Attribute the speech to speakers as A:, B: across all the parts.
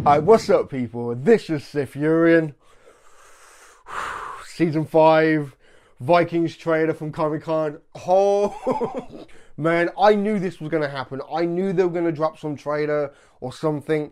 A: Alright, what's up people? This is SiTHFuRion. Season 5, Vikings trailer from Comic-Con. Oh, man, I knew this was going to happen. I knew they were going to drop some trailer or something.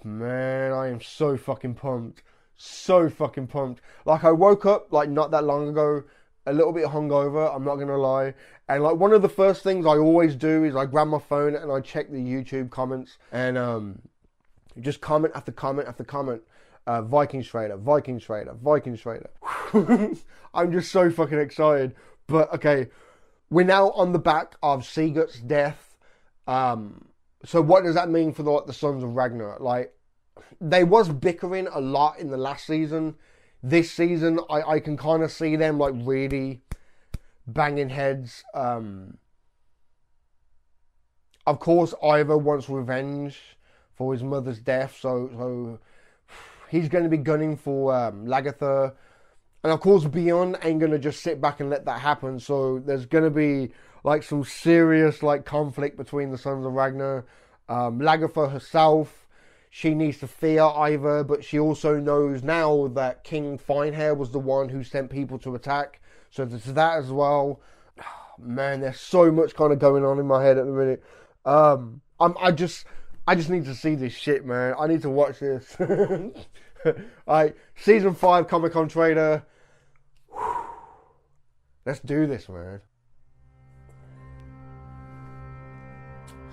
A: Man, I am so fucking pumped. So fucking pumped. Like, I woke up, like, not that long ago, a little bit hungover, I'm not going to lie. And, like, one of the first things I always do is I grab my phone and I check the YouTube comments. And, just comment after comment after comment. Vikings trailer, Vikings trailer, Vikings trailer. I'm just so fucking excited. But okay, we're now on the back of Sigurd's death. So what does that mean for the Sons of Ragnar? Like, they was bickering a lot in the last season. This season, I can kind of see them like really banging heads. Of course, Ivar wants revenge for his mother's death, so he's going to be gunning for Lagertha. And of course, Bjorn ain't going to just sit back and let that happen, so there's going to be like some serious like conflict between the Sons of Ragnar. Lagertha herself, she needs to fear Ivar, but she also knows now that King Finehair was the one who sent people to attack, so there's that as well. Man, there's so much kind of going on in my head at the minute. I just need to see this shit, man. I need to watch this. Alright, Season 5 Comic-Con trailer. Let's do this, man.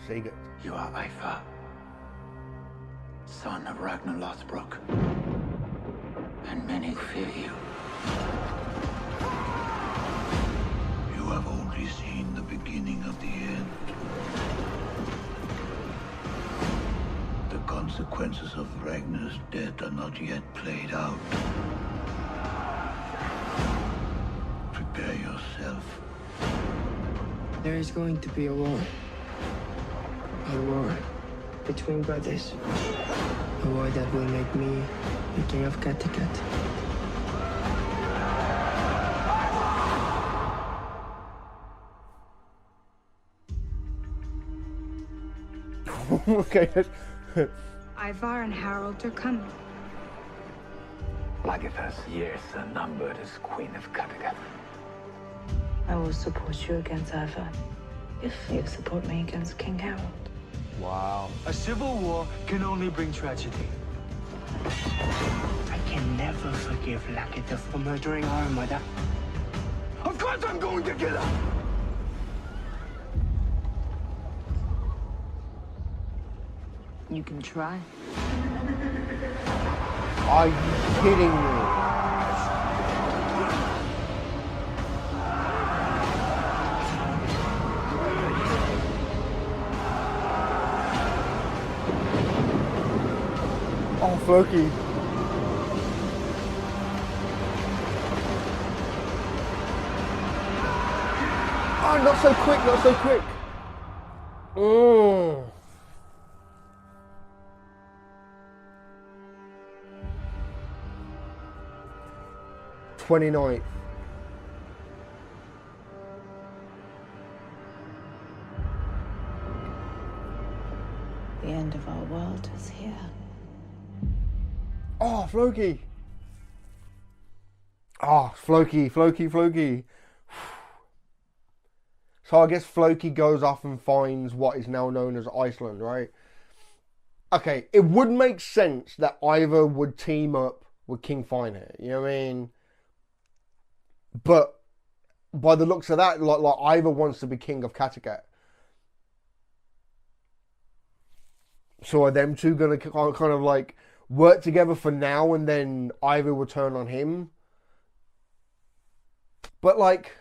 A: Sigurd.
B: You are Ivar, son of Ragnar Lothbrok, and many fear you.
C: You have only seen the beginning of the end. The consequences of Ragnar's death are not yet played out. Prepare yourself.
D: There is going to be a war. A war between brothers. A war that will make me the king of Kattegat.
A: Okay.
E: Ivar and Harold are coming.
B: Lagertha's years are numbered as Queen of Kattegat.
F: I will support you against Ivar if you support me against King Harold.
A: Wow.
G: A civil war can only bring tragedy.
D: I can never forgive Lagertha for murdering our mother.
G: Of course I'm going to kill her!
F: You can try.
A: Are you kidding me? Oh, Floki. Oh, not so quick, not so quick. Oh. 29th.
F: The end of our world is here.
A: Oh, Floki. Oh, Floki. So I guess Floki goes off and finds what is now known as Iceland, right? Okay, it would make sense that Ivar would team up with King Finehair, you know what I mean? But by the looks of that, like Ivar wants to be king of Kattegat. So are them two going to kind of like work together for now and then Ivar will turn on him? But like,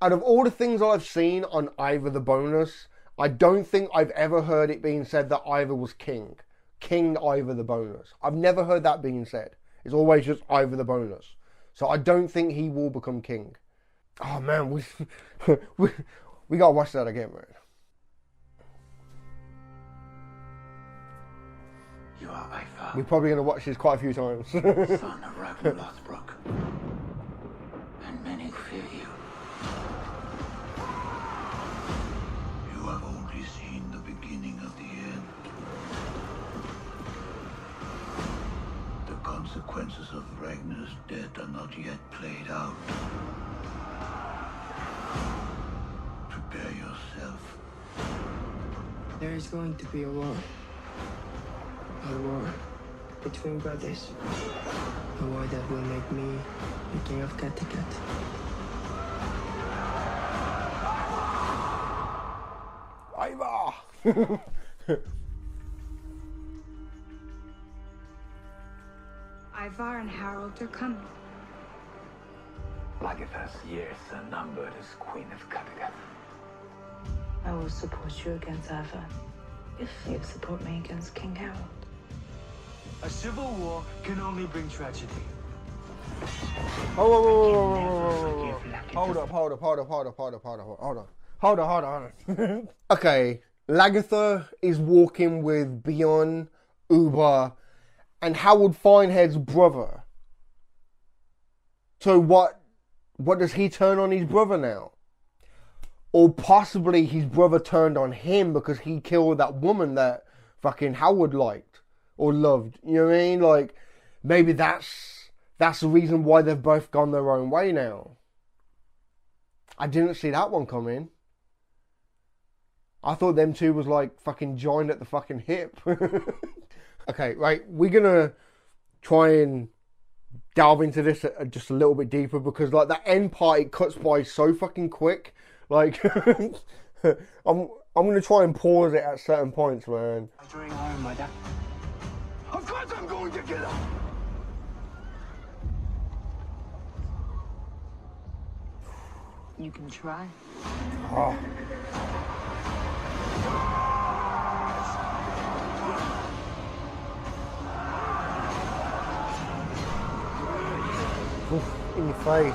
A: out of all the things I've seen on Ivar the Boneless, I don't think I've ever heard it being said that Ivar was king. King Ivar the Boneless. I've never heard that being said. It's always just Ivar the Boneless. So I don't think he will become king. Oh man, we gotta watch that again, man.
B: You are Ivar,
A: We're probably gonna watch this quite a few times.
B: son of Ragnar Lothbrok, and many fear you.
C: You have only seen the beginning of the end. consequences of Ragnar's death are not yet played out. Prepare yourself.
D: There is going to be a war. A war between brothers. A war that will make me the king of Kattegat.
A: Ivar!
E: Ivar and Harold are coming.
B: Lagertha's years are numbered as Queen of Kattegat.
F: I will support you against Ivar if you support me against King Harold.
G: A civil war can only bring tragedy.
A: Hold up. Okay, Lagertha is walking with Bjorn, Uber, and Howard Finehead's brother. So what does he turn on his brother now? Or possibly his brother turned on him because he killed that woman that fucking Howard liked or loved. You know what I mean? Like, maybe that's the reason why they've both gone their own way now. I didn't see that one coming. I thought them two was like fucking joined at the fucking hip. Okay, right, we're gonna try and delve into this just a little bit deeper because like that end part, it cuts by so fucking quick. Like, I'm gonna try and pause it at certain points, man.
D: During our mother.
G: Of course I'm going to get her.
F: You can try.
A: Oh. Oof, in your face.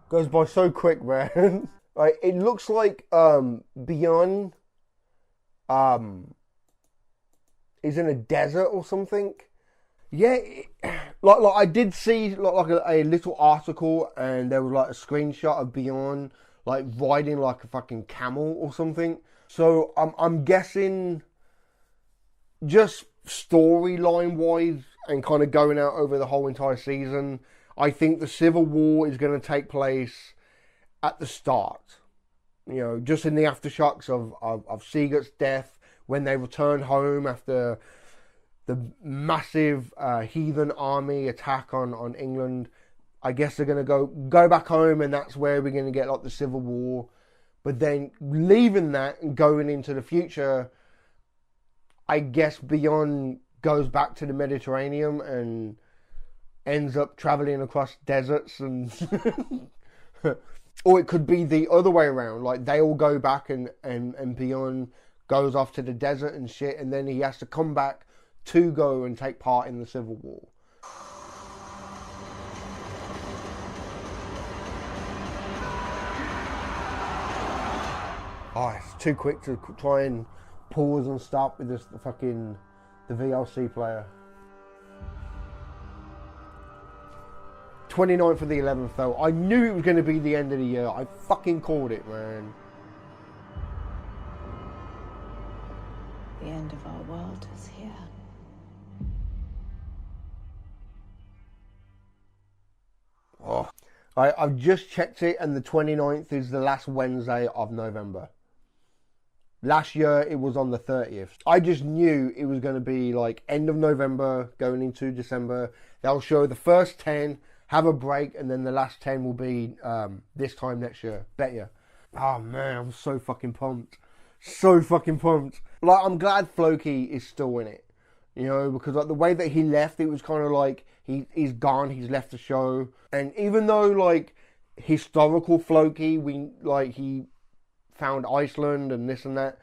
A: Goes by so quick, man. Like, it looks like Beyond is in a desert or something. Yeah, like I did see like a little article, and there was like a screenshot of Beyond like riding like a fucking camel or something. So I'm guessing, just storyline wise and kind of going out over the whole entire season, I think the Civil War is going to take place at the start. You know, just in the aftershocks of Sigurd's death, when they return home after the massive heathen army attack on England. I guess they're going to go back home, and that's where we're going to get like the Civil War. But then leaving that and going into the future, I guess Beyond goes back to the Mediterranean and ends up traveling across deserts, and or it could be the other way around. Like they all go back and Beyond goes off to the desert and shit, and then he has to come back to go and take part in the Civil War. Oh, it's too quick to try and pause and stop with this the VLC player. 29th of the 11th though. I knew it was going to be the end of the year. I fucking called it, man.
F: The end of our world is here.
A: Oh, I've just checked it, and the 29th is the last Wednesday of November. Last year it was on the 30th. I just knew it was going to be like end of November going into December. They'll show the first 10, have a break, and then the last 10 will be this time next year. Bet you. Oh man, I'm so fucking pumped. So fucking pumped. Like, I'm glad Floki is still in it. You know, because like the way that he left, it was kind of like he's gone, he's left the show. And even though like historical Floki, he found Iceland and this and that,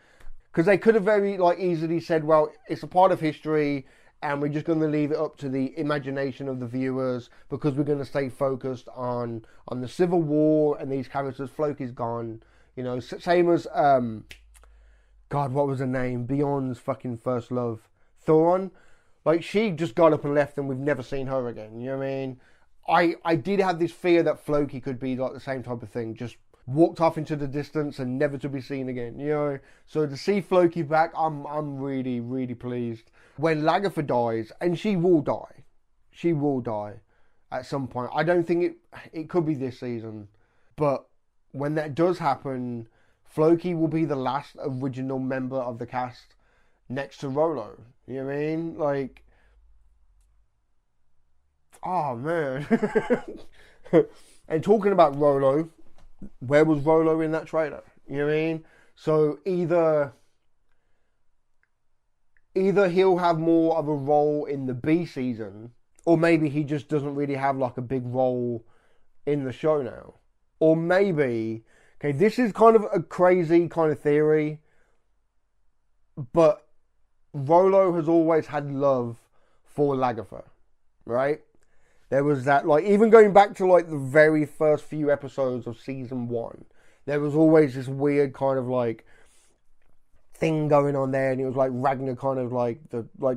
A: because they could have very like easily said, well, it's a part of history and we're just going to leave it up to the imagination of the viewers because we're going to stay focused on the Civil War and these characters. Floki's gone, you know, same as God, what was her name? Beyond's fucking first love, Thoron. Like, she just got up and left and we've never seen her again. You know what I mean? I did have this fear that Floki could be like the same type of thing. Just walked off into the distance and never to be seen again. You know? So to see Floki back, I'm really, really pleased. When Lagertha dies, and she will die. She will die at some point. I don't think it could be this season. But when that does happen, Floki will be the last original member of the cast next to Rolo. You know what I mean? Like, oh man. And talking about Rolo, where was Rolo in that trailer? You know what I mean? So either he'll have more of a role in the B season, or maybe he just doesn't really have like a big role in the show now. Or maybe, okay, this is kind of a crazy kind of theory, but Rolo has always had love for Lagertha, right? There was that, like, even going back to like the very first few episodes of season 1, there was always this weird kind of like thing going on there, and it was like Ragnar kind of like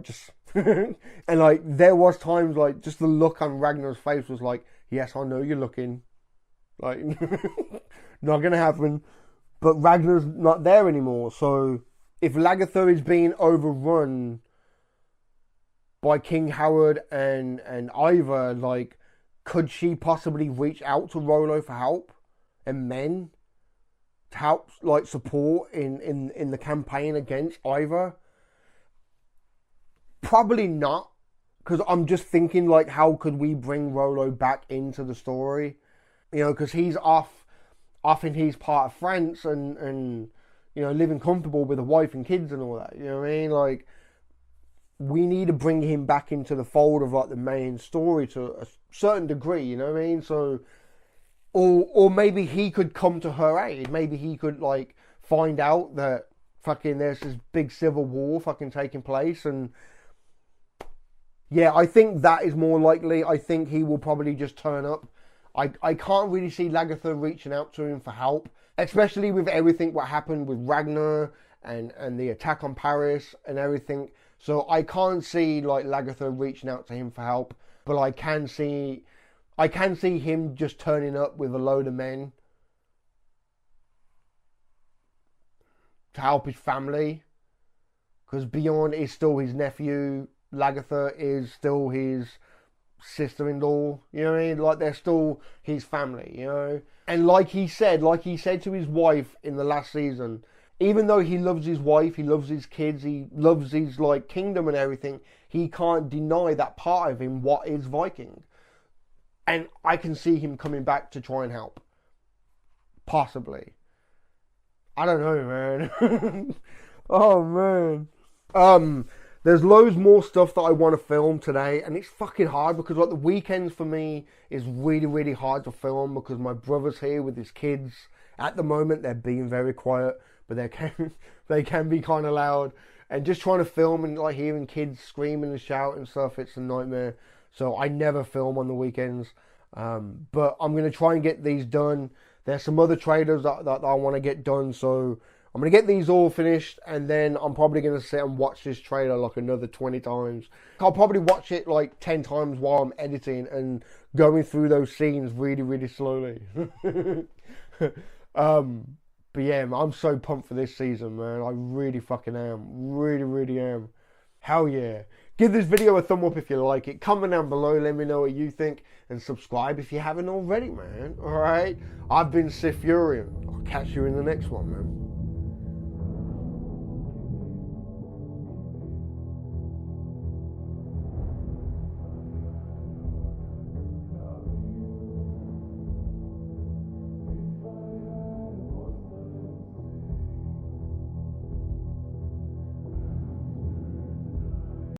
A: just and like there was times like just the look on Ragnar's face was like, yes, I know you're looking, like not gonna happen. But Ragnar's not there anymore, so if Lagertha is being overrun by King Howard and Ivar, like, could she possibly reach out to Rolo for help and men to help, like, support in the campaign against Ivar? Probably not, because I'm just thinking, like, how could we bring Rolo back into the story? You know, because he's off in his part of France and you know, living comfortable with a wife and kids and all that. You know what I mean? Like, we need to bring him back into the fold of like the main story to a certain degree, you know what I mean? So, or maybe he could come to her aid. Maybe he could like find out that fucking there's this big civil war fucking taking place, and yeah, I think that is more likely. I think he will probably just turn up. I can't really see Lagertha reaching out to him for help, especially with everything what happened with Ragnar and the attack on Paris and everything. So I can't see like Lagertha reaching out to him for help, but I can see him just turning up with a load of men to help his family, because Bjorn is still his nephew, Lagertha is still his sister-in-law, you know what I mean? Like, they're still his family, you know? And like he said to his wife in the last season, even though he loves his wife, he loves his kids, he loves his like kingdom and everything, he can't deny that part of him what is Viking. And I can see him coming back to try and help. Possibly. I don't know, man. Oh, man. There's loads more stuff that I want to film today, and it's fucking hard because like the weekends for me is really, really hard to film because my brother's here with his kids. At the moment, they're being very quiet, but they can be kind of loud. And just trying to film and like hearing kids screaming and shout and stuff, it's a nightmare. So I never film on the weekends. But I'm going to try and get these done. There's some other trailers that I want to get done, so I'm going to get these all finished, and then I'm probably going to sit and watch this trailer like another 20 times. I'll probably watch it like 10 times while I'm editing and going through those scenes really, really slowly. But yeah, I'm so pumped for this season, man. I really fucking am. Really, really am. Hell yeah. Give this video a thumb up if you like it. Comment down below, let me know what you think. And subscribe if you haven't already, man. Alright? I've been SiTHFuRiON. I'll catch you in the next one, man.